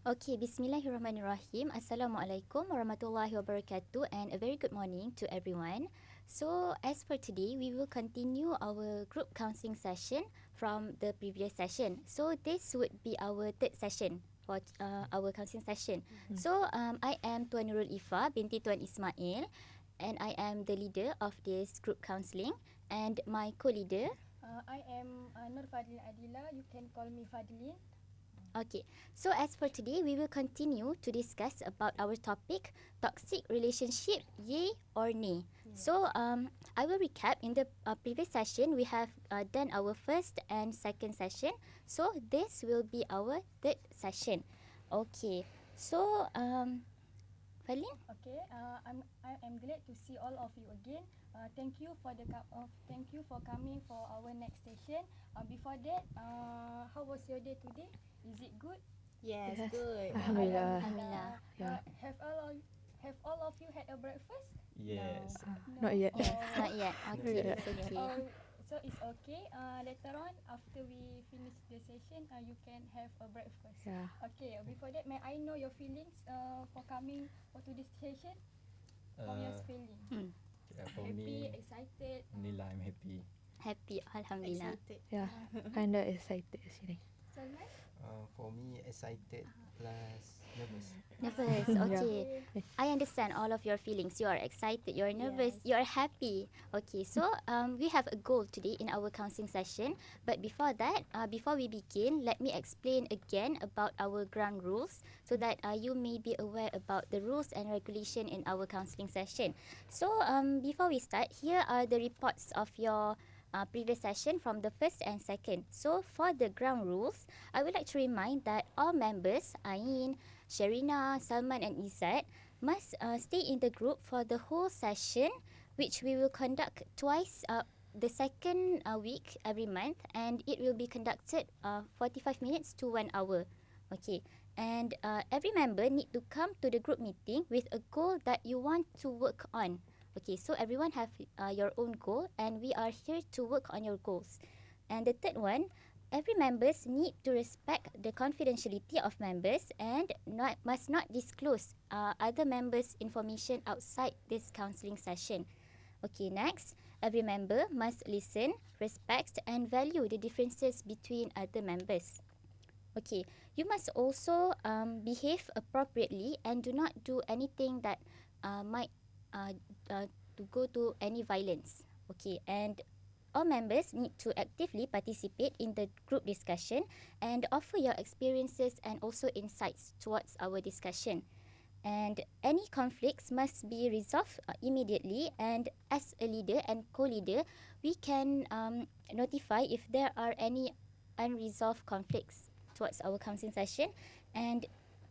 Okay, Bismillahirrahmanirrahim. Assalamualaikum warahmatullahi wabarakatuh and a very good morning to everyone. So, as for today, we will continue our group counselling session from the previous session. So, this would be our third session for our counselling session. So, I am Tuan Nurul Iffah, binti Tuan Ismail, and I am the leader of this group counselling, and my co-leader. I am Fadhlin Adila. You can call me Fadhlin. Okay, so as for today, we will continue to discuss about our topic, toxic relationship, yay or nay. Yes. So I will recap. In the previous session, we have done our first and second session. So this will be our third session. Okay, so Fadhlin? Okay, I am glad to see all of you again. Thank you for thank you for coming for our next session. Before that, how was your day today? Is it good? Yes, good. Alhamdulillah. Alhamdulillah. Yeah. Have all of you had a breakfast? Yes. Not yet. Yes, not yet. Okay, Yeah. it's okay. So it's okay. Later on, after we finish the session, you can have a breakfast. Yeah. Okay. Before that, may I know your feelings for coming for today's session? How you feeling? Yeah, for Happy, me, excited? Alhamdulillah, I'm happy. Happy, Alhamdulillah. Excited. Yeah. Kinda excited actually. Salman? For me, excited plus nervous. Nervous, okay. I understand all of your feelings. You are excited, you are nervous, Yes. you are happy. Okay, so we have a goal today in our counselling session. But before that, before we begin, let me explain again about our ground rules so that you may be aware about the rules and regulation in our counselling session. So before we start, here are the reports of your previous session from the first and second. So for the ground rules, I would like to remind that all members, Ain, Syereena, Salman and Izzat, must stay in the group for the whole session, which we will conduct twice the second week every month, and it will be conducted 45 minutes to 1 hour. Okay, and every member need to come to the group meeting with a goal that you want to work on. Okay, so everyone have your own goal and we are here to work on your goals. And the third one, every members need to respect the confidentiality of members and must not disclose other members' information outside this counselling session. Okay, next, every member must listen, respect and value the differences between other members. Okay, you must also behave appropriately and do not do anything that might to go to any violence. Okay, and all members need to actively participate in the group discussion and offer your experiences and also insights towards our discussion. And any conflicts must be resolved immediately, and as a leader and co-leader, we can notify if there are any unresolved conflicts towards our counselling session. And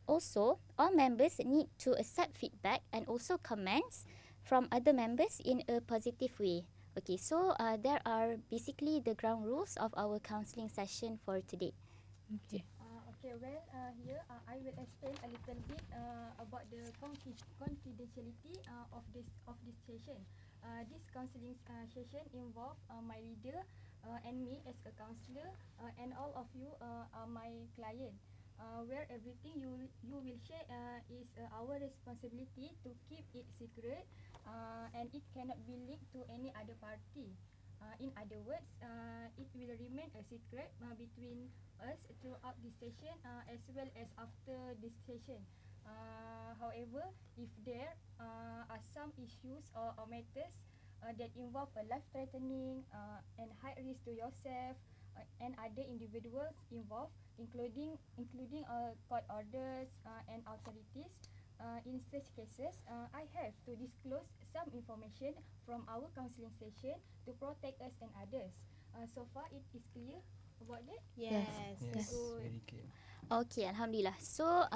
also, all members need to accept feedback and also comments from other members in a positive way. Okay, so there are basically the ground rules of our counselling session for today. Okay. Okay, well, here I will explain a little bit about the confidentiality of this session. This counselling session involve my leader and me as a counsellor, and all of you are my client. Where everything you will share is our responsibility to keep it secret, and it cannot be linked to any other party. In other words, it will remain a secret between us throughout this session as well as after this session. However, if there are some issues or matters that involve a life-threatening and high risk to yourself and other individuals involved, including court orders and authorities, in such cases, I have to disclose some information from our counselling session to protect us and others. So far, it is clear about that? Yes. Yes, Good. very clear. Okay, Alhamdulillah. So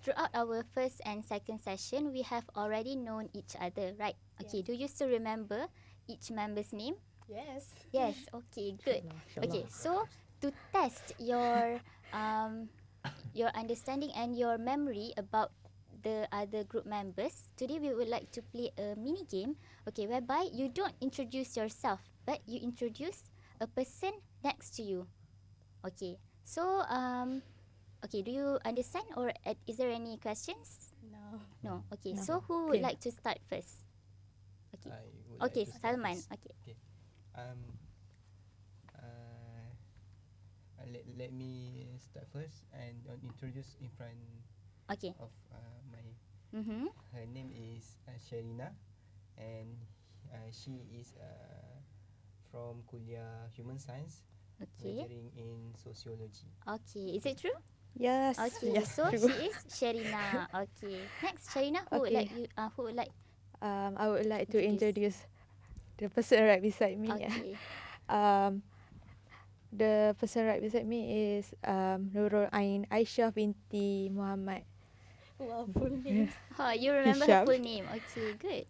throughout our first and second session, we have already known each other, right? Okay, Yes. do you still remember each member's name? Yes. Yes, okay, good. Okay, so to test your understanding and your memory about the other group members, today we would like to play a mini game, okay, whereby you don't introduce yourself, but you introduce a person next to you. Okay, so Okay, do you understand or is there any questions? No. No. Okay, No. so who would Okay. like to start first? Okay. I would Okay, like to start Salman. first. Okay. Okay. Um. Uh, let me start first and introduce in front Okay. of my. Mhm. Her name is Syereena, and she is from Kuliah Human Science, Okay. majoring in sociology. Okay, is it true? Yes. Okay, Yes. so True. she is Syereena. Okay. Next, Syereena, who would Okay. like you? Who would like? I would like to Introduce. introduce the person right beside me. Okay. The person right beside me is Nurul Aisyah binti Mohamad. Wow, full names. Oh, you remember her Hisham. full name. Okay, good.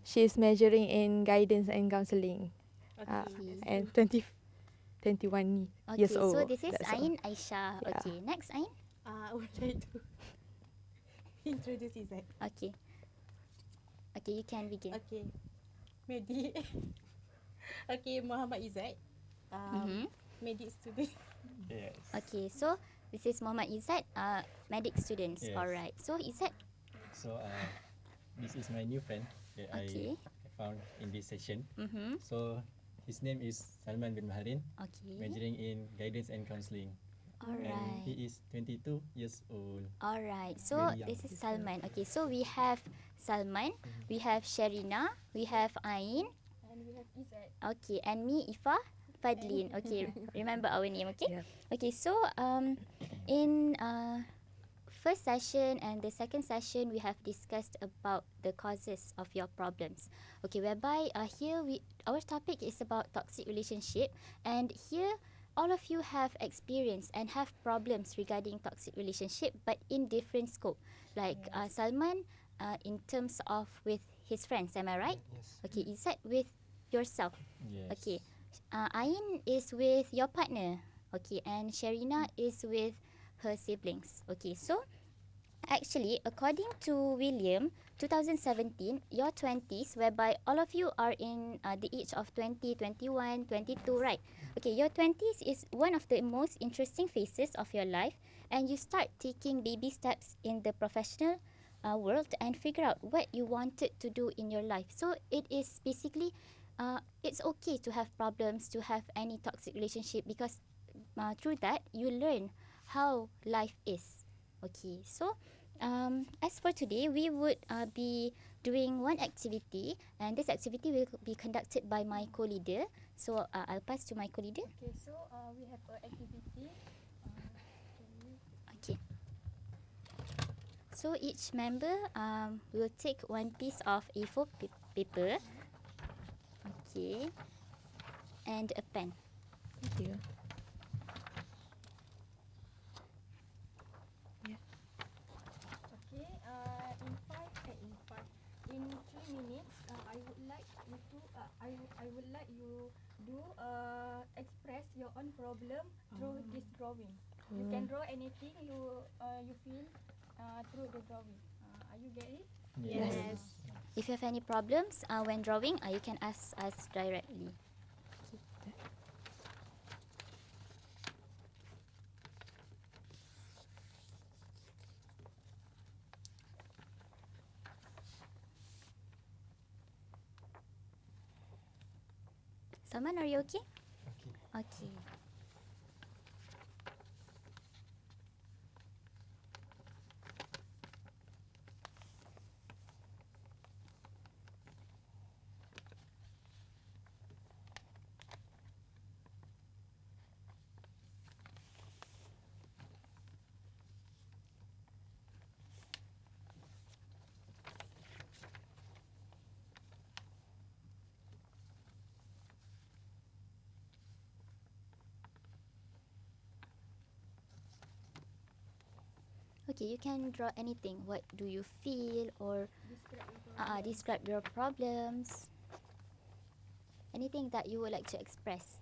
She's majoring in guidance and counselling. Okay. And 21 years Okay, so old. this is That's all. Ain Aisyah. Yeah. Okay, next Ain. I would like to introduce Izzat. Okay. Okay, you can begin. Okay. Medic. Okay, Mohamad Izzat. Mhm. Medic student. Yes. Okay, so this is Mohamad Izzat, medic students. Yes. Alright. So Izzat. So this is my new friend that Okay. I found in this session. Mhm. So his name is Salman bin Baharin, Okay. majoring in guidance and counselling. And Alright. he is 22 years old. Alright. So Very young. this is Salman. Okay, so we have Salman, we have Syereena, we have Ain. And we have Izzat. Okay, and me, Iffah, Fadhlin. Okay, remember our name, okay? Yeah. Okay, so in first session and the second session, we have discussed about the causes of your problems. Okay, whereby here our topic is about toxic relationship, and here all of you have experience and have problems regarding toxic relationship, but in different scope. Like Salman, in terms of with his friends, am I right? Yes. Okay, Izzat with yourself. Yes. Okay. Ain is with your partner. Okay, and Syereena is with her siblings. Okay, so actually, according to William, 2017, your 20s, whereby all of you are in the age of 20, 21, 22, right? Okay, your 20s is one of the most interesting phases of your life, and you start taking baby steps in the professional world and figure out what you wanted to do in your life. So it is basically, it's okay to have problems, to have any toxic relationship, because through that you learn how life is. Okay, so as for today, we would be doing one activity, and this activity will be conducted by my co-leader. So I'll pass to my co-leader. Okay, so we have an activity. Okay. So each member will take one piece of A4 paper. Okay. And a pen. Thank you. Okay, in 3 minutes, I would like you to I would like you do express your own problem through this drawing. You can draw anything you feel through the drawing. Are you get it? Yes. If you have any problems when drawing, you can ask us directly. Salman, are you okay? Okay. Okay. Okay, you can draw anything. What do you feel, or describe your problems? Anything that you would like to express.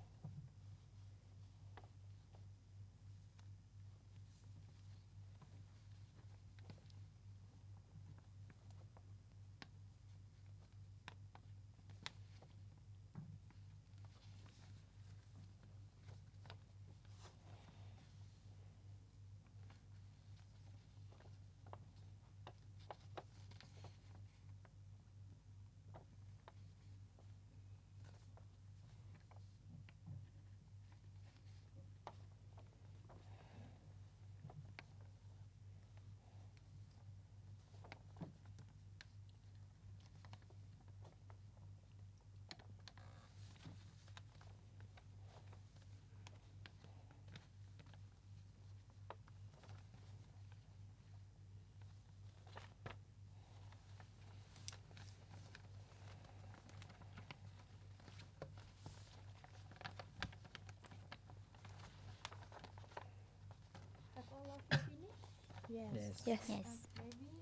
Yes. Yes. Yes. Maybe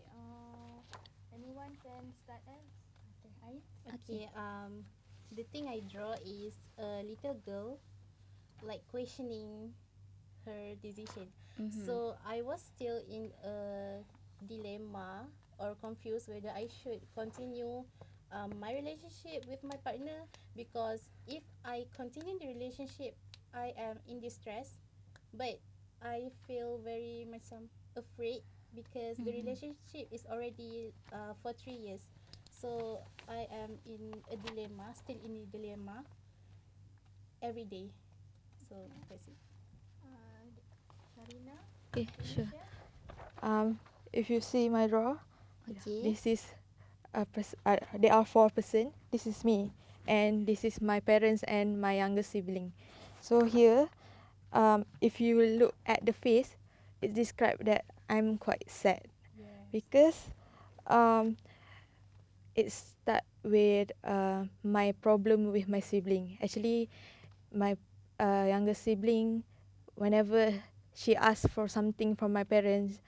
anyone can start else. Okay, Ain. Okay. The thing I draw is a little girl like questioning her decision. So I was still in a dilemma or confused whether I should continue my relationship with my partner, because if I continue the relationship, I am in distress, but I feel very much afraid because the relationship is already for 3 years. So I am in a dilemma, still in a dilemma every day. So that's it. Syereena. Okay, sure. Aisyah. If you see my draw, Okay. this is there are 4 person. This is me, and this is my parents and my younger sibling. So here, if you look at the face, it describes that I'm quite sad because it start with my problem with my sibling. Actually, my younger sibling, whenever she asks for something from my parents,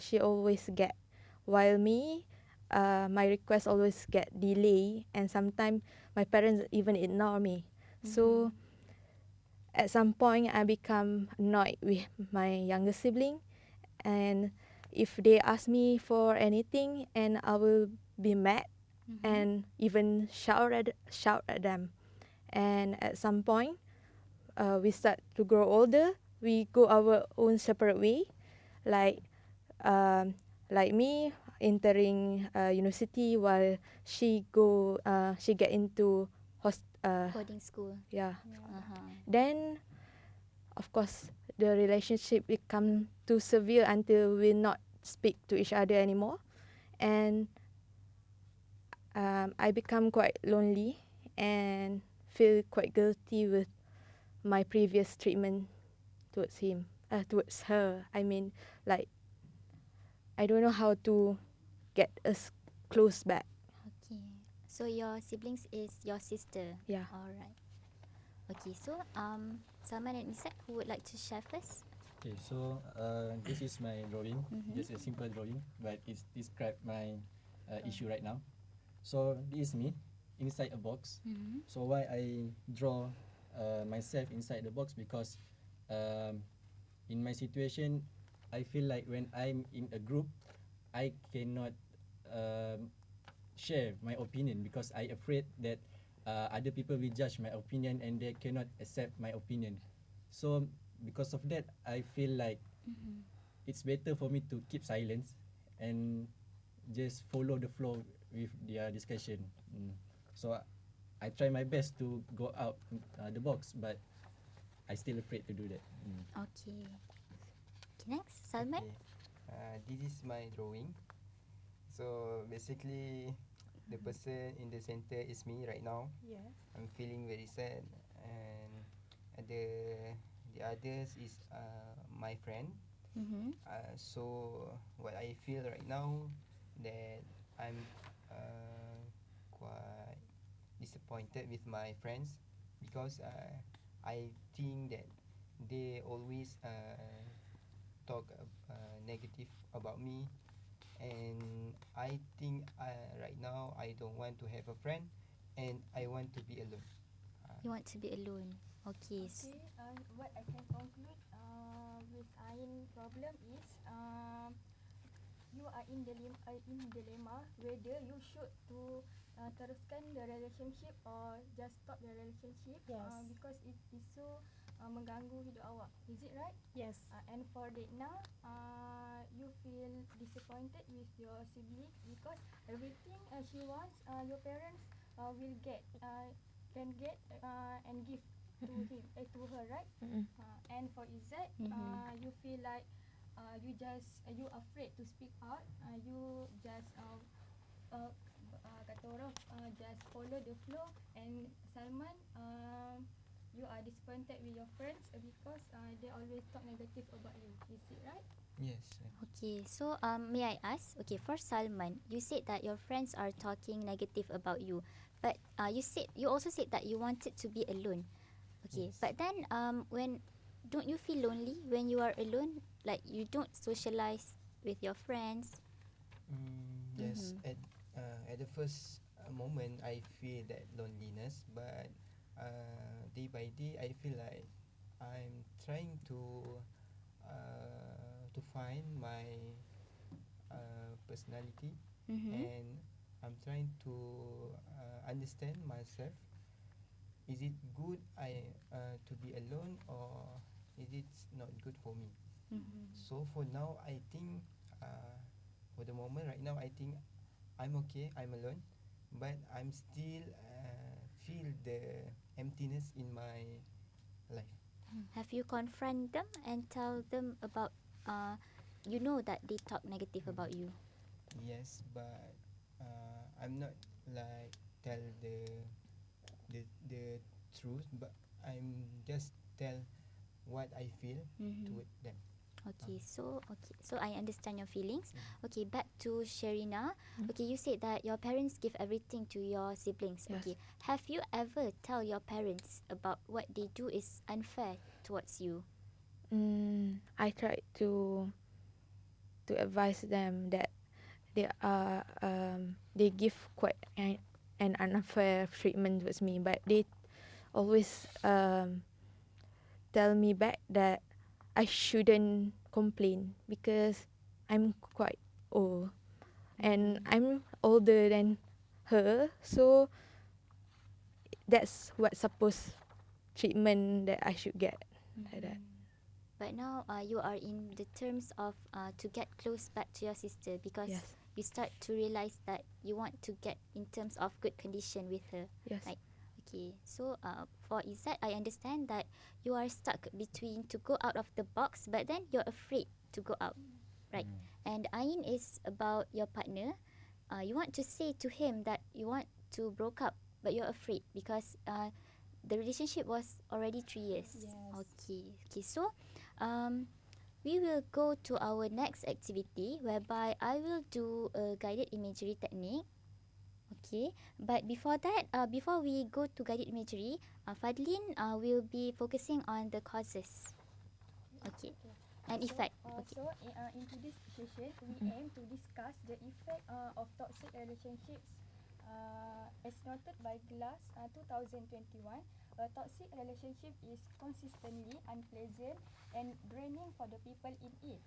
she always get. While me, my request always get delay, and sometimes my parents even ignore me. So at some point, I become annoyed with my younger sibling, and if they ask me for anything, and I will be mad and even shout at them. And at some point, we start to grow older. We go our own separate way, like um, like me entering university, while she get into Boarding school. yeah. Uh-huh. Then of course the relationship become too severe until we not speak to each other anymore, and I become quite lonely and feel quite guilty with my previous treatment towards her. I mean, like, I don't know how to get us close back. Okay. So your siblings is your sister. Yeah. Alright. Okay. So Salman and Izzat, who would like to share first? Okay, so this is my drawing. Just a simple drawing, but it's describe my issue right now. So this is me inside a box. So why I draw myself inside the box, because in my situation, I feel like when I'm in a group, I cannot share my opinion because I afraid that other people will judge my opinion and they cannot accept my opinion. So because of that, I feel like it's better for me to keep silence and just follow the flow with their discussion. So I try my best to go out the box, but I still afraid to do that. Okay. Okay, next, Salman. Okay. This is my drawing. So basically, the person in the center is me right now. Yes. I'm feeling very sad, and the others is my friend. So what I feel right now, that I'm quite disappointed with my friends, because I think that they always talk negative about me, and I think right now I don't want to have a friend, and I want to be alone. You want to be alone. Okay. Okay, what I can conclude with Ain problem is you are in dilemma whether you should to teruskan the relationship or just stop the relationship. Yes. Because it is so mengganggu hidup awak. Is it right? Yes. And for Dekna, you feel disappointed with your siblings because everything she wants, your parents will get, can get and give to him, to her, right? And for Izzat, you feel like you afraid to speak out. You just kata orang just follow the flow. And Salman, you are disappointed with your friends because they always talk negative about you. Is it right? Yes. Okay, so may I ask? Okay, for Salman, you said that your friends are talking negative about you, but you also said that you wanted to be alone. Okay, Yes. but then when don't you feel lonely when you are alone? Like you don't socialize with your friends? Yes, at the first moment I feel that loneliness, but day by day I feel like I'm trying to find my personality, Mm-hmm. and I'm trying to understand myself. Is it good to be alone, or is it not good for me? Mm-hmm. So for now, I think for the moment right now, I think I'm okay. I'm alone, but I'm still feel the emptiness in my life. Have you confront them and tell them about you know that they talk negative Mm. about you? Yes, but I'm not like tell the truth, but I'm just tell what I feel Mm-hmm. to them. So I understand your feelings. Mm. Okay, back to Syereena. Mm. Okay, you said that your parents give everything to your siblings. Yes. Okay, have you ever tell your parents about what they do is unfair towards you? I tried to advise them that they give quite an unfair treatment towards me, but they always tell me back that I shouldn't complain because I'm quite old and I'm older than her, so that's what supposed treatment that I should get, like that. But now you are in the terms of to get close back to your sister because Yes. you start to realize that you want to get in terms of good condition with her. Yes. Right. Okay, so for Izzat, I understand that you are stuck between to go out of the box, but then you're afraid to go out, right? And Ain is about your partner. You want to say to him that you want to broke up, but you're afraid because the relationship was already 3 years. Yes. Okay. So, we will go to our next activity whereby I will do a guided imagery technique. Okay, but before that, before we go to guided imagery, Fadhlin will be focusing on the causes. Okay, and effect. Okay. So in today's session, we aim to discuss the effect of toxic relationships. As noted by Glass 2021, a toxic relationship is consistently unpleasant and draining for the people in it.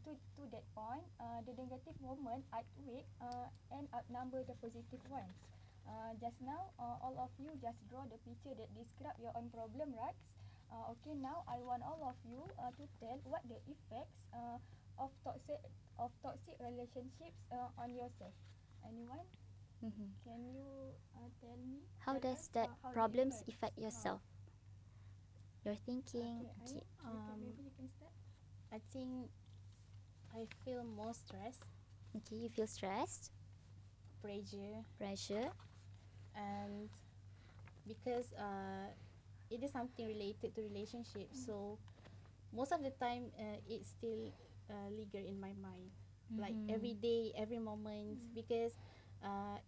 To that point, the negative moment outweigh and outnumber the positive ones. Just now, all of you just draw the picture that describe your own problem, right? Okay, now I want all of you to tell what the effects of toxic relationships on yourself. Anyone? Mm-hmm. Can you tell me? How tell does us, that how the problems effects? affect yourself? You're thinking. Okay, Okay. maybe you can start. I think I feel more stress, Okay, you feel stressed, pressure, pressure. and because it is something related to relationship, so most of the time it's still linger in my mind, like every day, every moment, because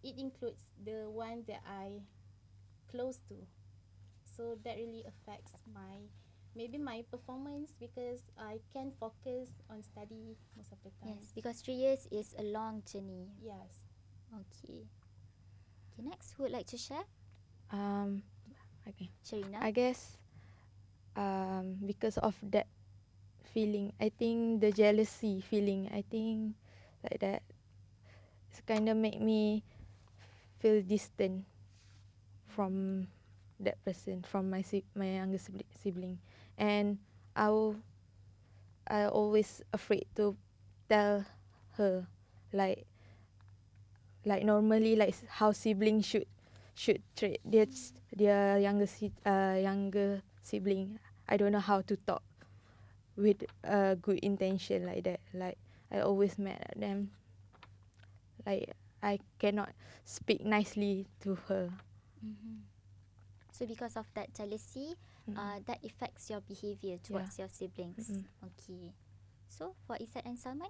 it includes the one that I close to, so that really affects my performance because I can focus on study most of the time. Yes, because 3 years is a long journey. Yes. Okay. Okay, next, who would like to share? Okay. Syereena? I guess because of that feeling, I think the jealousy feeling, I think like that, it's kind of make me feel distant from that person, from my younger sibling, and I I always afraid to tell her, like normally, like how siblings should treat their younger sibling. I don't know how to talk with good intention like that. Like I always mad at them. Like I cannot speak nicely to her. So because of that jealousy, that affects your behavior towards your siblings. Okay. So for Izzat and Salman?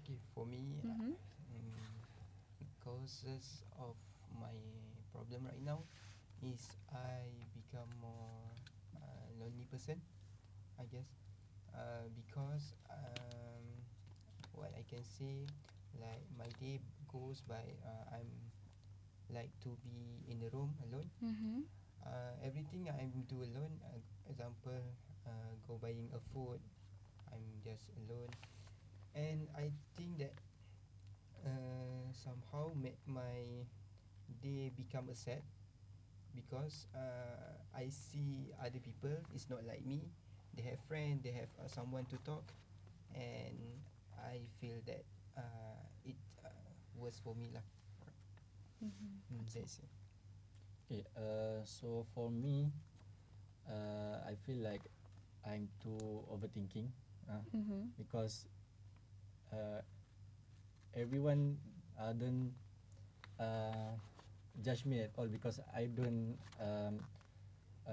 Okay, for me, Mm-hmm. causes of my problem right now is I become more lonely person, I guess. Because what I can say, like my day goes by. I'm like to be in the room alone. Mm-hmm. Everything I'm do alone. Example, go buying a food. I'm just alone, and I think that somehow make my day become a sad because I see other people. It's not like me. They have friends. They have someone to talk, and I feel that it worse for me lah. Mm-hmm. That's it. Okay. So for me, I feel like I'm too overthinking. Mm-hmm. Because everyone don't judge me at all because I don't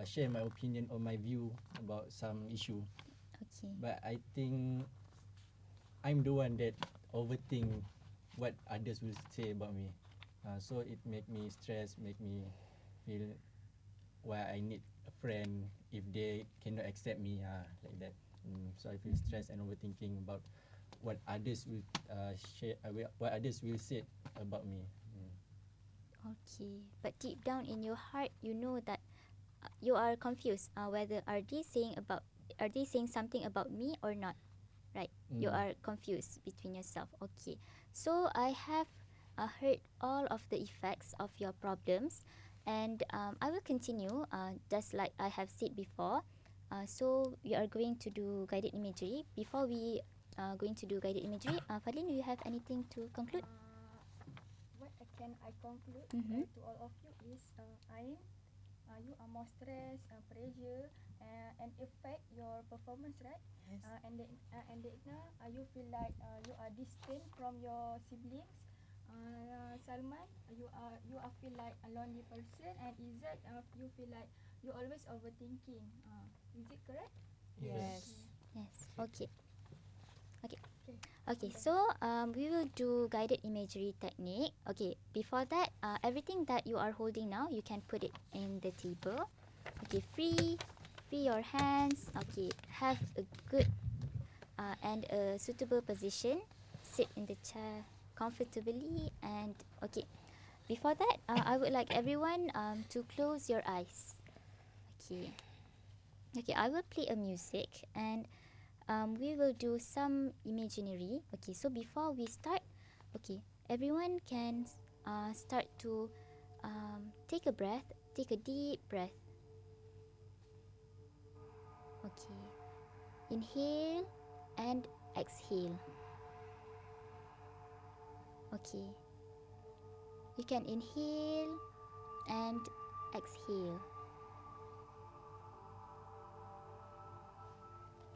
share my opinion or my view about some issue. Okay. But I think I'm the one that overthink what others will say about me. So it make me stress, make me feel why I need a friend if they cannot accept me, like that. So I feel stressed and overthinking about what others will share, what others will say about me. Okay. But deep down in your heart, you know that you are confused. Whether are they saying something about me or not? Right. You are confused between yourself. Okay. So I have heard all of the effects of your problems, and I will continue. Just like I have said before. So we are going to do guided imagery. Before we going to do guided imagery, Fadhlin, do you have anything to conclude? What I conclude Mm-hmm. to all of you is you are more stress, pressure, and affect your performance, right? Yes. And then you feel like you are distant from your siblings. Salman, you are feel like a lonely person, and Izzat, you feel like you always overthinking. Is it correct? Yes. Yes. Okay. Okay. Okay, so we will do guided imagery technique. Okay, before that, everything that you are holding now, you can put it in the table. Okay, free your hands. Okay, have a good and a suitable position. Sit in the chair comfortably, and okay. Before that, I would like everyone to close your eyes. Okay. Okay, I will play a music and we will do some imaginary. Okay, so before we start, okay, everyone can start to take a breath, take a deep breath. Okay, inhale and exhale. Okay, you can inhale and exhale.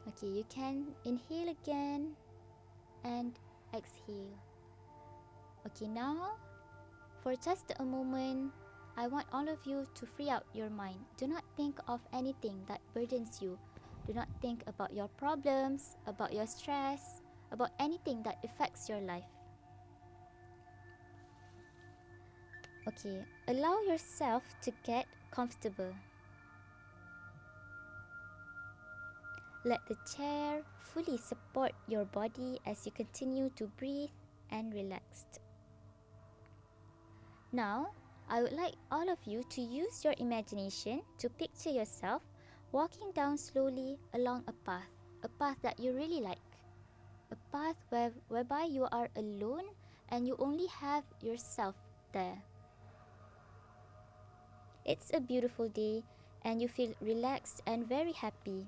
Okay, you can inhale again and exhale. Okay, now for just a moment, I want all of you to free out your mind. Do not think of anything that burdens you. Do not think about your problems, about your stress, about anything that affects your life. Okay, allow yourself to get comfortable. Let the chair fully support your body as you continue to breathe and relax. Now, I would like all of you to use your imagination to picture yourself walking down slowly along a path that you really like. A path whereby you are alone and you only have yourself there. It's a beautiful day and you feel relaxed and very happy.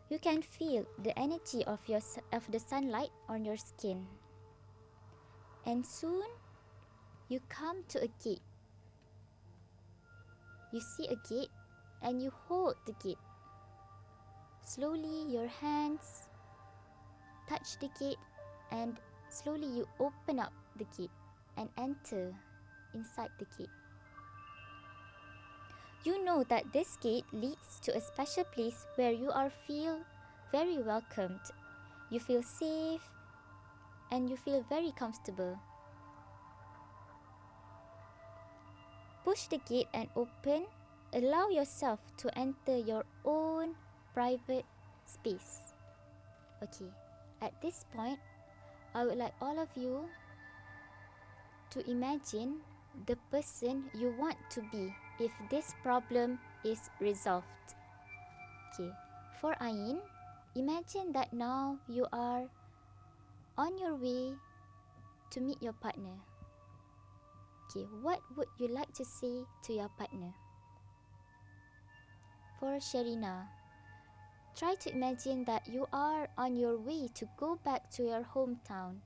You can feel the energy of the sunlight on your skin. And soon, you come to a gate. You see a gate and you hold the gate. Slowly your hands touch the gate and slowly you open up the gate and enter inside the gate. You know that this gate leads to a special place where you feel very welcomed. You feel safe and you feel very comfortable. Push the gate and open allow yourself to enter your own private space. Okay, at this point, I would like all of you to imagine the person you want to be if this problem is resolved. Okay, for Ain, imagine that now you are on your way to meet your partner. Okay, what would you like to say to your partner? For Syereena, try to imagine that you are on your way to go back to your hometown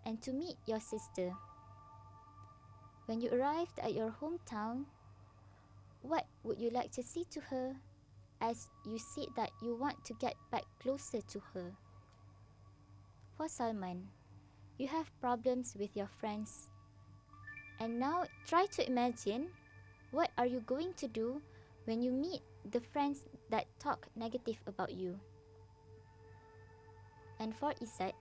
and to meet your sister. When you arrived at your hometown, what would you like to say to her as you said that you want to get back closer to her? For Salman, you have problems with your friends. And now try to imagine what are you going to do when you meet the friends that talk negative about you. And for Izzat,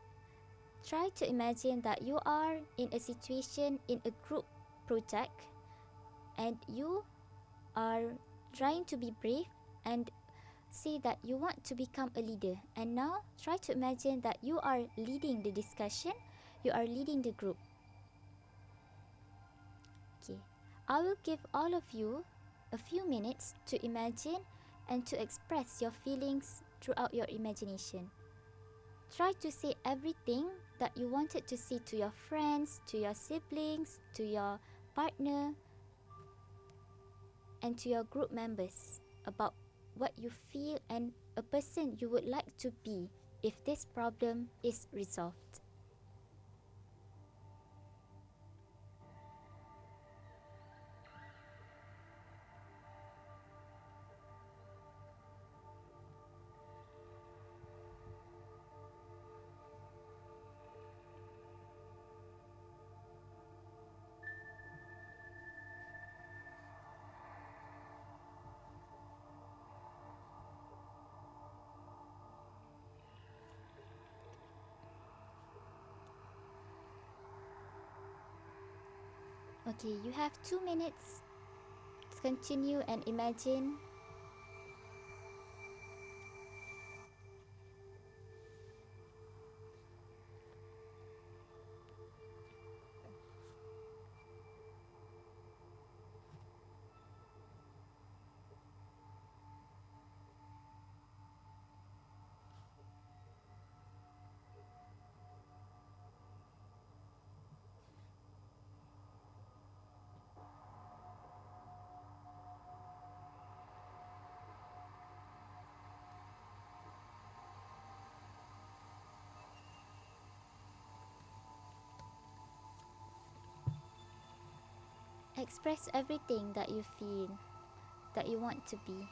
try to imagine that you are in a situation in a group project and you are trying to be brave and say that you want to become a leader. And now try to imagine that you are leading the discussion, you are leading the group. Okay, I will give all of you a few minutes to imagine and to express your feelings throughout your imagination. Try to say everything that you wanted to say to your friends, to your siblings, to your partner, and to your group members about what you feel and a person you would like to be if this problem is resolved. Okay, you have 2 minutes to continue and imagine. Express everything that you feel, that you want to be.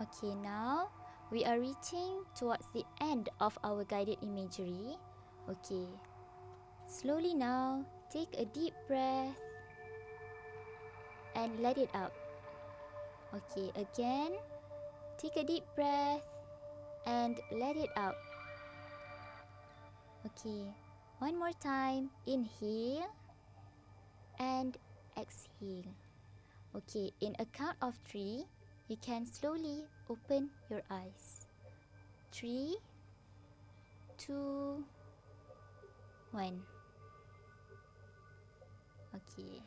Okay, now we are reaching towards the end of our guided imagery. Okay, slowly now, take a deep breath and let it out. Okay, again, take a deep breath and let it out. Okay, one more time, inhale and exhale. Okay, in a count of 3, you can slowly open your eyes. 3, 2, 1. Okay.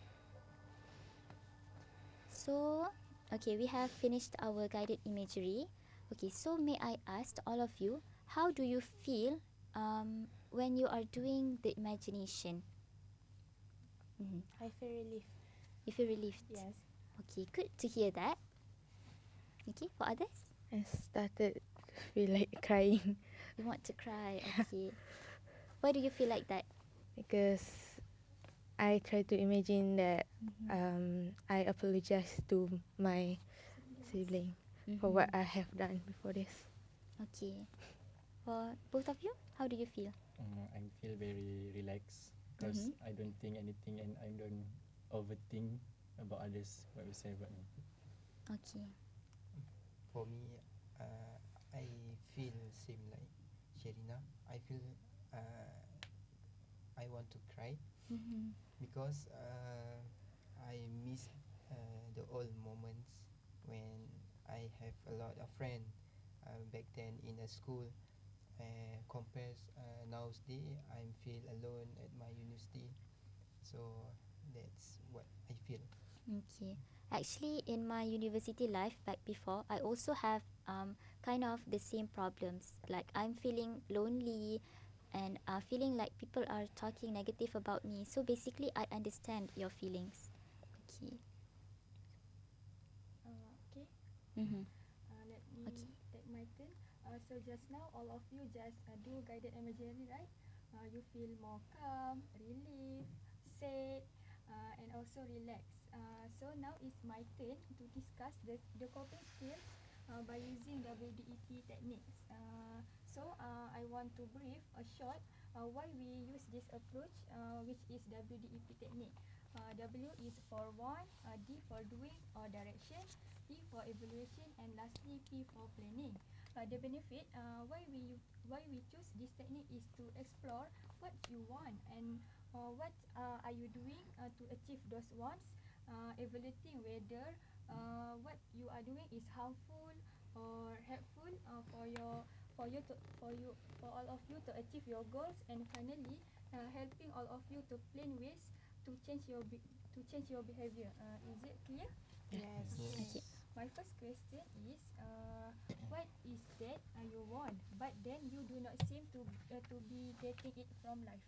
So, okay, we have finished our guided imagery. Okay, so may I ask all of you, how do you feel when you are doing the imagination? I feel relief. You feel relieved? Yes. Okay, good to hear that. Okay, for others? I started to feel like crying You want to cry, okay. Why do you feel like that? because I try to imagine that I apologize to my sibling for what I have done before this. Okay. For both of you, how do you feel? I feel very relaxed because I don't think anything and I don't overthink about others what we say about me. Okay. For me, I feel same like Syereena. I feel I want to cry because I miss the old moments when I have a lot of friends back then in a school. Compares nowadays, I feel alone at my university. So that's what I feel. Okay. Actually, in my university life back before, I also have kind of the same problems. Like I'm feeling lonely and feeling like people are talking negative about me. So basically, I understand your feelings. Okay. Okay. Mm-hmm. Let me Okay. take my turn. So just now, all of you just do guided imagery, right? You feel more calm, relief, sad, and also relaxed. So now it's my turn to discuss the coping skills by using WDET techniques. I want to brief a short why we use this approach, which is WDEP technique. W is for want, D for doing or direction, E for evaluation, and lastly P for planning. The benefit why we choose this technique is to explore what you want and what are you doing to achieve those wants. Evaluating whether what you are doing is harmful or helpful for all of you to achieve your goals, and finally helping all of you to plan ways to change your behavior. Is it clear? Yes. Okay. Okay. My first question is, what is that you want, but then you do not seem to be getting it from life?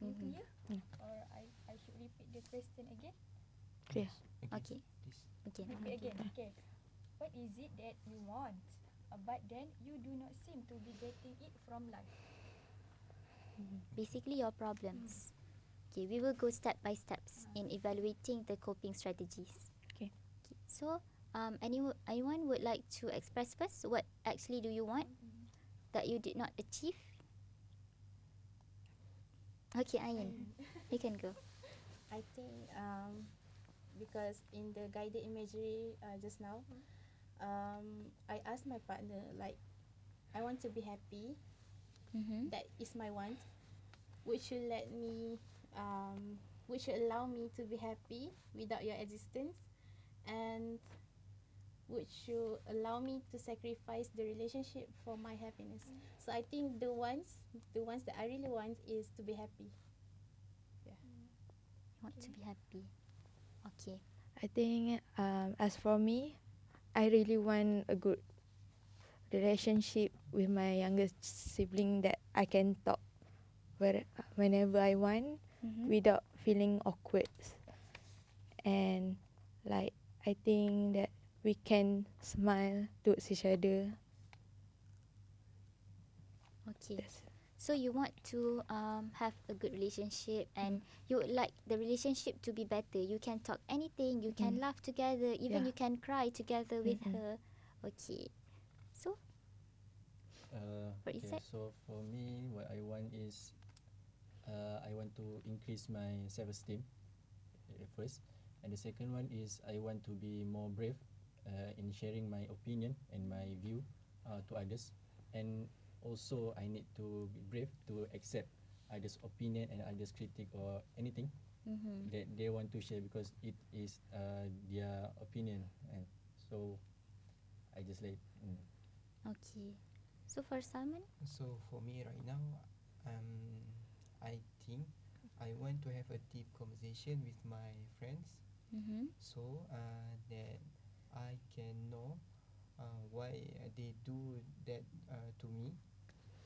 Are you clear? Yeah. Or I should repeat the question again? Clear. Okay. Please. Okay. Repeat again. Okay. What is it that you want, but then you do not seem to be getting it from life? Basically, your problems. Okay, we will go step by steps in evaluating the coping strategies. Okay. Okay. So, anyone would like to express first? What actually do you want that you did not achieve? Okay, Ayin, you can go. I think because in the guided imagery just now, I asked my partner like, I want to be happy. Mm-hmm. That is my want. Would you let me? Would you allow me to be happy without your existence? And would you allow me to sacrifice the relationship for my happiness? So I think the ones that I really want is to be happy. You want to be happy. Okay. I think as for me, I really want a good relationship with my youngest sibling that I can talk whenever I want without feeling awkward. And like I think that we can smile towards each other. Okay. That's So you want to have a good relationship, and you would like the relationship to be better. You can talk anything. You can laugh together. Even Yeah. you can cry together with her. Okay. So For Okay, Izzat? so for me, what I want is I want to increase my self-esteem first, and the second one is I want to be more brave in sharing my opinion and my view to others, and also I need to be brave to accept others' opinion and others' critic or anything that they want to share because it is their opinion, and so I just like. Okay. So for Salman? So for me right now, I think I want to have a deep conversation with my friends, so that I can know why they do that to me,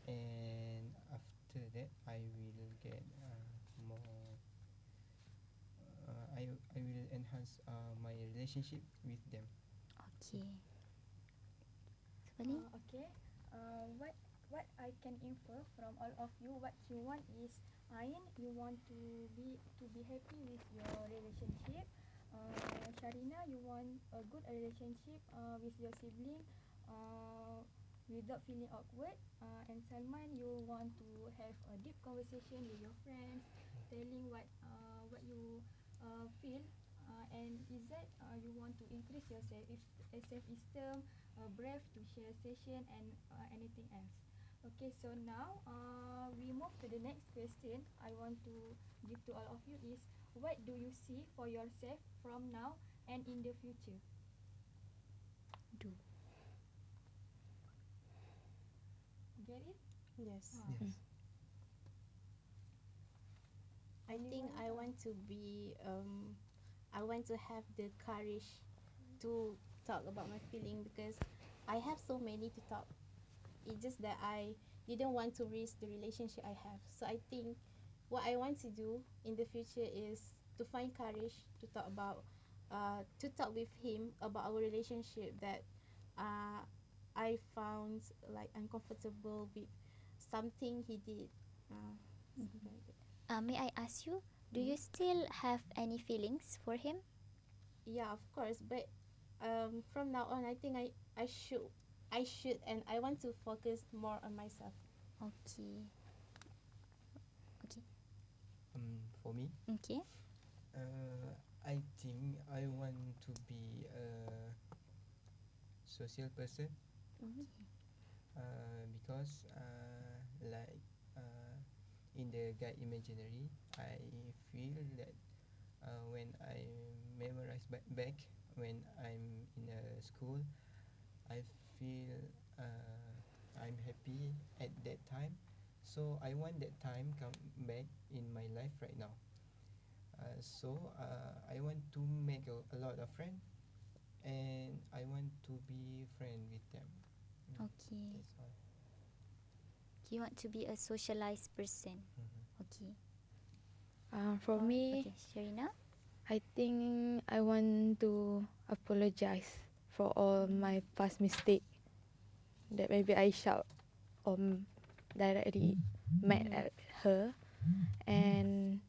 and after that I will get more. I will enhance my relationship with them. Okay. Fadhlin? Okay. What I can infer from all of you, what you want is Ain, you want to be happy with your relationship. Syereena, you want a good relationship with your sibling without feeling awkward. And Salman, you want to have a deep conversation with your friends, telling what you feel. And Izzat, you want to increase your self-esteem, brave to share session and anything else. Okay, so now we move to the next question I want to give to all of you is, what do you see for yourself from now and in the future? Do. Get it? Yes. Yes. I think I want to be I want to have the courage to talk about my feeling, because I have so many to talk. It's just that I didn't want to risk the relationship I have. So I think what I want to do in the future is to find courage to talk with him about our relationship, that I found like uncomfortable with something he did. Something like that. May I ask you, do you still have any feelings for him? Yeah, of course. But from now on, I think I should and I want to focus more on myself. Okay. Okay. For me, Okay. I think I want to be a social person, because like in the guide imaginary, I feel that when I memorize back when I'm in a school, I feel I'm happy at that time. So I want that time come back in my life right now. I want to make a lot of friends, and I want to be friend with them. Okay. That's all. You want to be a socialized person. Okay. For me, Okay, Syereena. I think I want to apologize for all my past mistake that maybe I shout or directly mad at her, and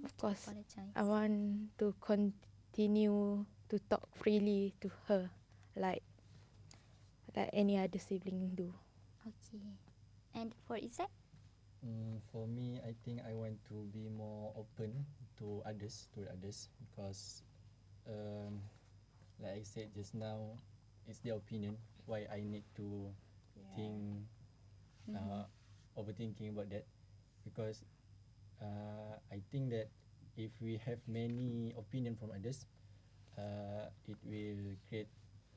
of course Apologize. I want to continue to talk freely to her like any other sibling do. Okay. And for Izzat? For me, I think I want to be more open to others, because, like I said just now, it's their opinion. Why I need to think, overthinking about that? Because I think that if we have many opinion from others, it will create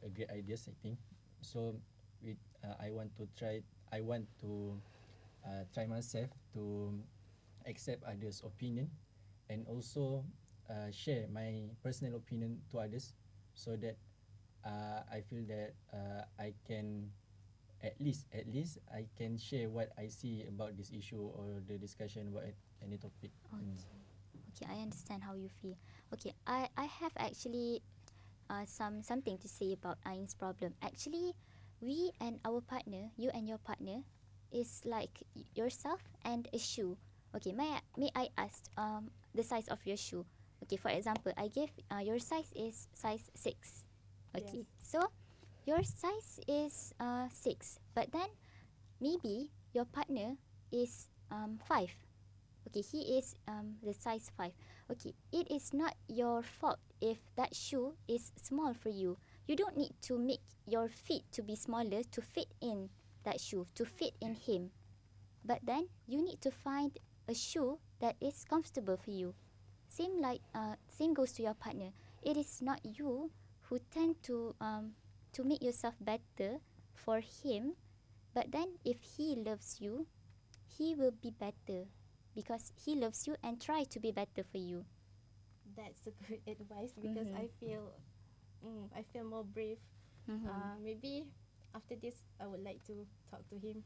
a great ideas, I think. So, with I want to try. I want to try myself to accept others' opinion, and also share my personal opinion to others, so that I feel that I can at least I can share what I see about this issue or the discussion about any topic. Okay. Okay, I understand how you feel. Okay, I have actually something to say about Ain's problem. Actually, we and our partner, you and your partner, is like yourself and a shoe. Okay, may I ask the size of your shoe? Okay, for example, I give your size is size 6. Okay, Yes. so your size is 6, but then maybe your partner is 5. Okay, he is the size 5. Okay, it is not your fault if that shoe is small for you. You don't need to make your feet to be smaller to fit in that shoe, to fit in him. But then you need to find a shoe that is comfortable for you. Same goes to your partner. It is not you who tend to make yourself better for him, but then if he loves you, he will be better because he loves you and try to be better for you. That's a good advice, because I feel more brave. Maybe after this, I would like to talk to him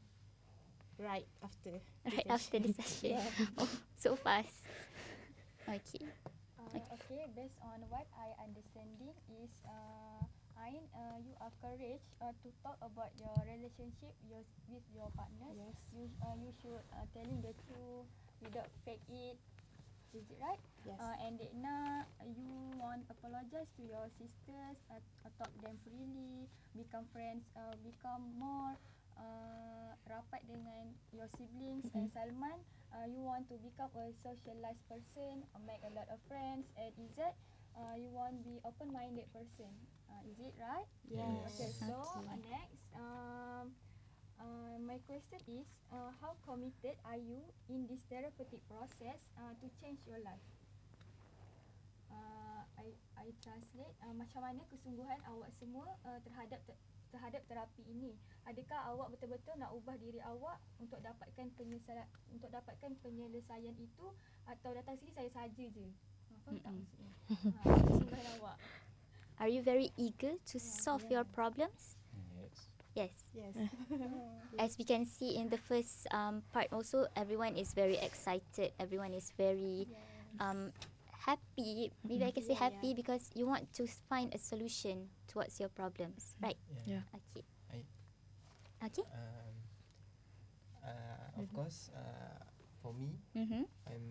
right after. Right after the session. Yeah. Oh, so fast. Okay. Okay, based on what I understanding is, Ain, you are courage to talk about your relationship with your partners. Yes. You should telling the truth without fake it. Is it right? Yes. And Edna, you want apologize to your sisters, talk them freely, become friends, become more rapat dengan your siblings. And Salman, you want to become a socialized person, make a lot of friends. And Izzat, you want to be open-minded person. Is it right? Yes. Okay, so Okay. next, my question is, how committed are you in this therapeutic process to change your life? I translate, macam mana kesungguhan awak semua terhadap terapi ini? Adakah awak betul-betul nak ubah diri awak untuk dapatkan penyelesaian itu, atau datang sini saya saja je? Faham tak maksudnya? Kesungguhan awak. Are you very eager to solve your problems? Yes. Yes. Yes. As we can see in the first part also, everyone is very excited. Everyone is very happy. Maybe I can say Yeah, happy because you want to find a solution towards your problems, right? Yeah. Okay. I Okay. Of course, for me, Mm-hmm. I'm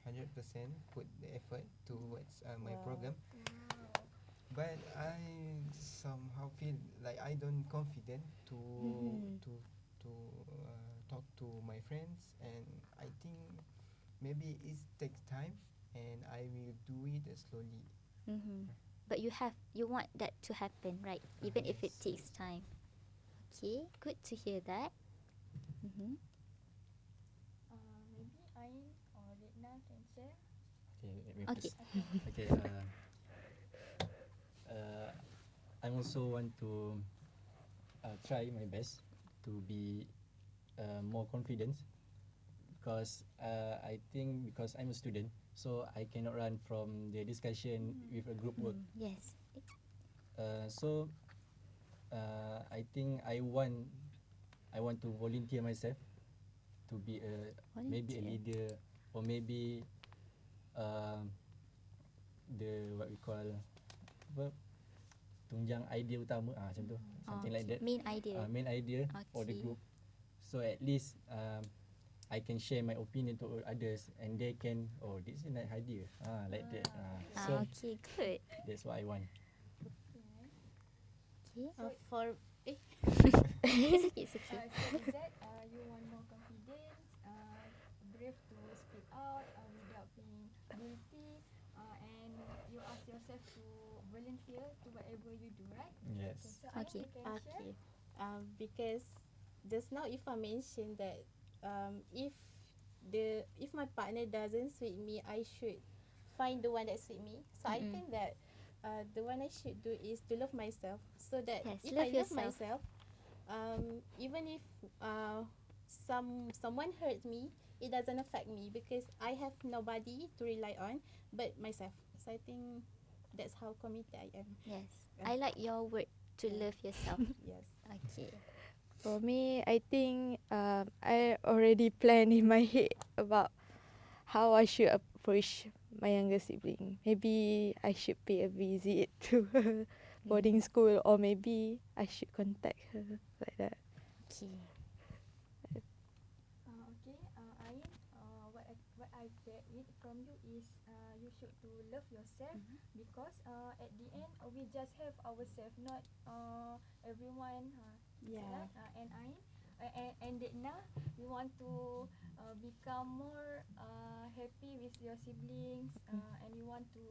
100% put the effort towards my Wow. program. But I somehow feel like I don't confident to to talk to my friends, and I think maybe it takes time, and I will do it slowly. Mm-hmm. But you want that to happen, right? Even if it Yes, takes time. Okay, good to hear that. Mm-hmm. Maybe Ain or Redna can share. Okay, let me Okay. first. Okay. I also want to try my best to be more confident, because I think because I'm a student, so I cannot run from the discussion with a group work. Yes. So I think I want to volunteer myself to be maybe a Volunteer. leader, or maybe the what we call apa, tunjang idea utama, macam tu, something like that. Main idea. Main idea for the Okay. group, so at least I can share my opinion to others, and they can, oh, this is a nice idea, like that. So Okay, good. that's what I want. Okay. For It's okay, it's okay. So Izzat, you want more confidence, brave to speak out without being guilty, and you ask yourself to volunteer to whatever you do, right? Yes. So Ain, Okay. you can share. okay, because just now Iffah mentioned that if my partner doesn't suit me, I should find the one that suit me. So I Mm-mm. think that the one I should do is to love myself, so that Yes, if love I love yourself. myself, even if someone hurts me, it doesn't affect me because I have nobody to rely on but myself. So I think that's how committed I am. Yes. I like your word to Yeah. love yourself. Yes. Okay. For me, I think I already planned in my head about how I should approach my younger sibling. Maybe I should pay a visit to her boarding school, or maybe I should contact her like that. Okay. Okay, Ain, what I get it from you is you should to love yourself, because at the end we just have ourselves, not everyone. Yeah. Right? And Ain, and Dedna, you want to become more happy with your siblings, and you want to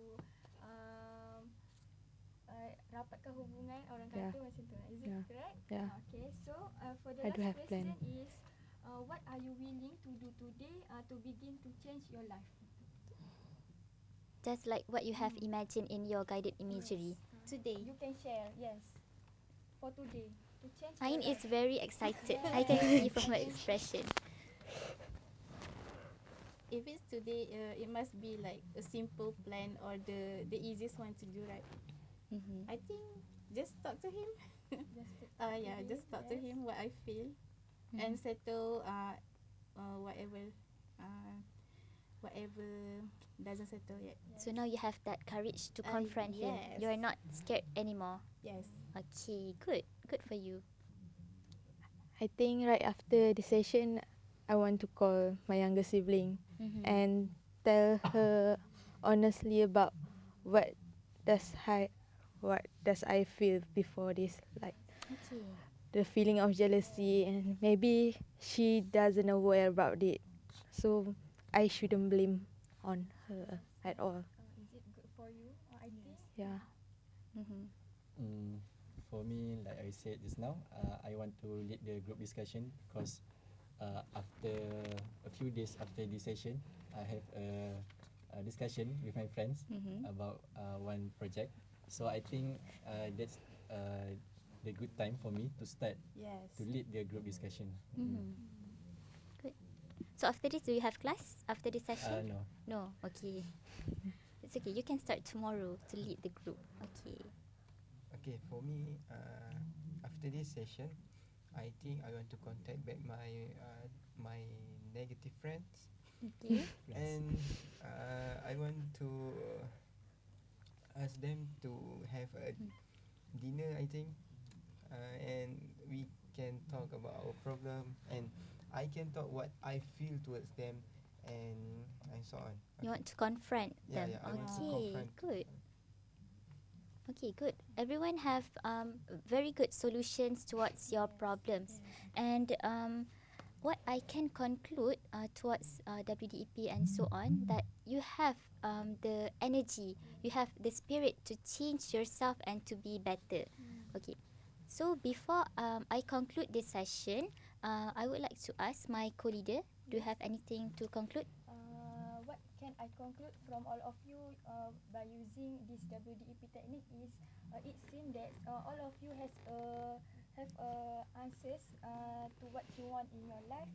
rapatkan hubungan, orang Yeah. kata macam tu. Is it Yeah. correct? Yeah. Okay, so for the I do last have question plan. is, what are you willing to do today to begin to change your life? Just like what you have imagined in your guided imagery. Today. You can share, yes. For today, to change Ain your is life. very excited. I can see from her expression. If it's today, it must be like a simple plan or the easiest one to do, right? Mm-hmm. I think just talk to him. Just to Yeah, just talk to yes. him what I feel, and settle whatever whatever doesn't settle yet. So now you have that courage to confront him. yes. You are not scared anymore. Yes. Okay, good. Good for you. I think right after the session, I want to call my younger sibling and tell her honestly about what does I feel before this, like Okay. the feeling of jealousy, and maybe she doesn't aware about it, so I shouldn't blame on her at all. Is it good for you? I think. Yeah. Mm-hmm. For me, like I said just now, I want to lead the group discussion because after a few days after this session, I have a discussion with my friends about one project. So I think that's the good time for me to start Yes. to lead the group discussion. Good. So after this, do you have class after this session? No. No. Okay. It's okay. You can start tomorrow to lead the group. Okay. Okay, for me, after this session, I think I want to contact back my negative friends, Okay. and I want to ask them to have a dinner. I think, and we can talk about our problem, and I can talk what I feel towards them, and so on. You want to confront Yeah, them. yeah, I want to Okay. confront. Good. Okay, good. Everyone have very good solutions towards your problems, and what I can conclude towards WDEP and so on, that you have the energy, you have the spirit to change yourself and to be better. Okay. So before I conclude this session, I would like to ask my co-leader, do you have anything to conclude? What can I conclude from all of you by using this WDEP technique is it seems that all of you have answers to what you want in your life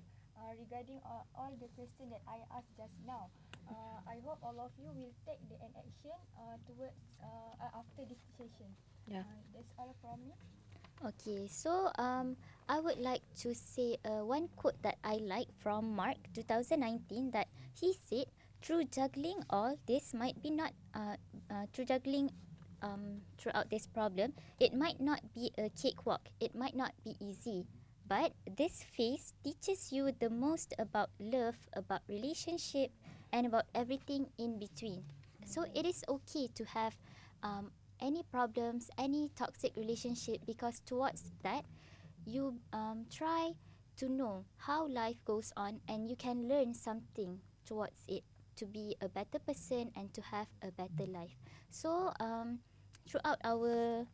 regarding all the questions that I asked just now. I hope all of you will take an action towards after this session. Yeah. That's all from me. Okay, so I would like to say one quote that I like from Mark 2019, that he said, "Through juggling all this might be not through juggling throughout this problem, it might not be a cakewalk. It might not be easy, but this phase teaches you the most about love, about relationship, and about everything in between. So it is okay to have any problems, any toxic relationship, because towards that, you try to know how life goes on and you can learn something towards it to be a better person and to have a better life. So throughout our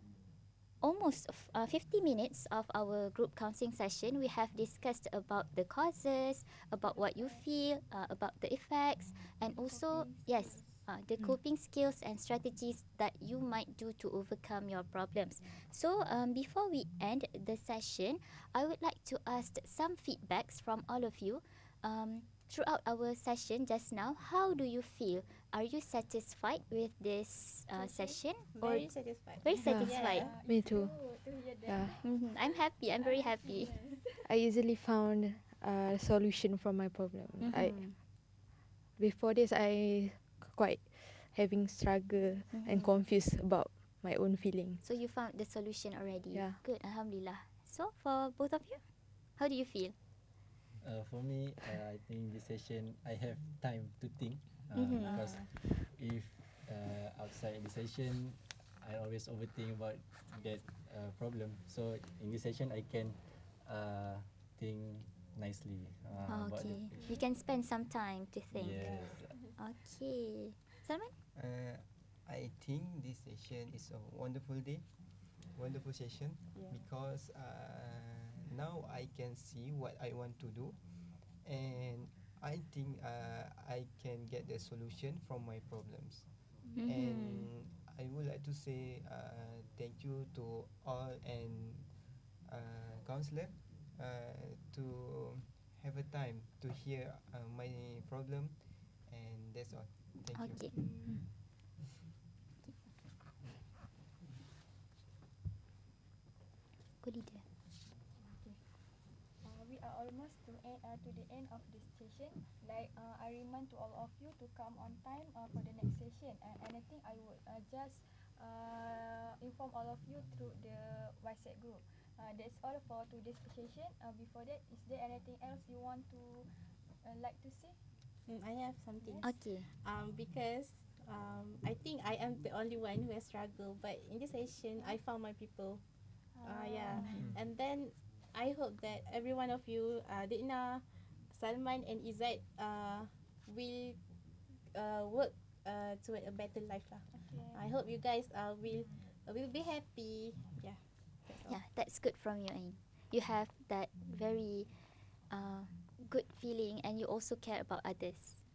almost 50 minutes of our group counseling session, we have discussed about the causes, about what you feel, about the effects, and also, yes, the coping skills and strategies that you might do to overcome your problems. So, before we end the session, I would like to ask some feedbacks from all of you. Throughout our session just now, how do you feel? Are you satisfied with this session? Very satisfied. Very satisfied? Me too. To hear that. Yeah. I'm happy. I'm very happy. I easily found a solution for my problem. Before this, I quite having struggle and confused about my own feeling. So you found the solution already. Yeah. Good. Alhamdulillah. So for both of you, how do you feel? For me, I think this session I have time to think because if outside the session, I always overthink about that problem. So in this session, I can think nicely about the Okay. You can spend some time to think. Yes. Okay. Salman? I think this session is a wonderful day, wonderful session, because now I can see what I want to do, and I think I can get the solution from my problems. And I would like to say thank you to all and counselor to have a time to hear my problem, and that's all. Thank you. Okay. Good leader. We are almost to the end of this session. Like I remind to all of you to come on time for the next session. And anything I would just inform all of you through the WhatsApp group. That's all for today's session. Before that, is there anything else you want to like to say? I have something. Okay. Because I think I am the only one who has struggled, but in this session I found my people. Yeah, and then I hope that every one of you, Adila, Salman, and Izzat, will work toward a better life lah. Okay. I hope you guys will be happy. Yeah, that's all. Yeah, that's good from you, Ain. You have that very good feeling, and you also care about others.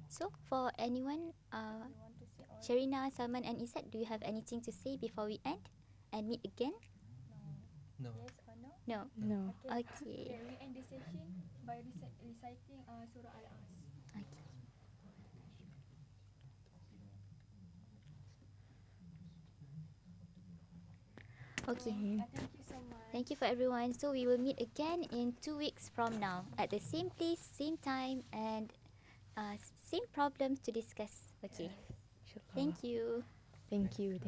So, for anyone, You want to say all? Syereena, Salman, and Izzat, do you have anything to say before we end and meet again? No. Yes or no? No. No. Okay. Okay, we end the session by reciting Surah Al-As. Okay. Okay. Thank you so much. Thank you for everyone. So we will meet again in 2 weeks from now at the same place, same time, and same problems to discuss. Okay. Inshallah. Thank you. Thank you.